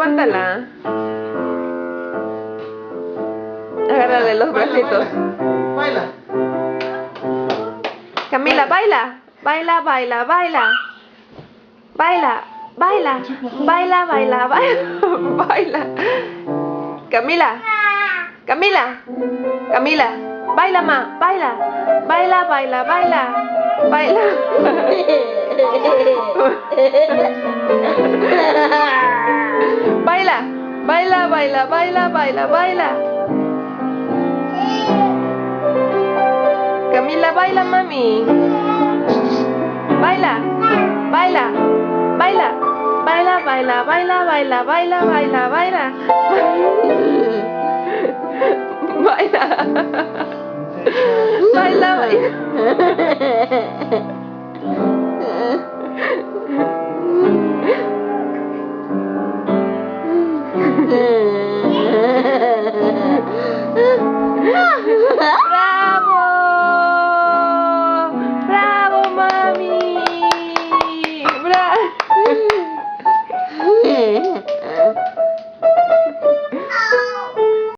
levántala. Agárrale los bracitos. Baila. Camila, baila. Baila, baila, baila. Baila, baila. Baila, baila, baila. Baila. Camila. Camila. Camila. Baila, ma. Baila. Baila, baila, baila. Baila. Baila. Baila, baila, baila, baila, baila. Camila, baila, mami. Baila. Baila. Baila. Baila, baila, baila, baila, baila, baila, baila. Baila. Baila, baila.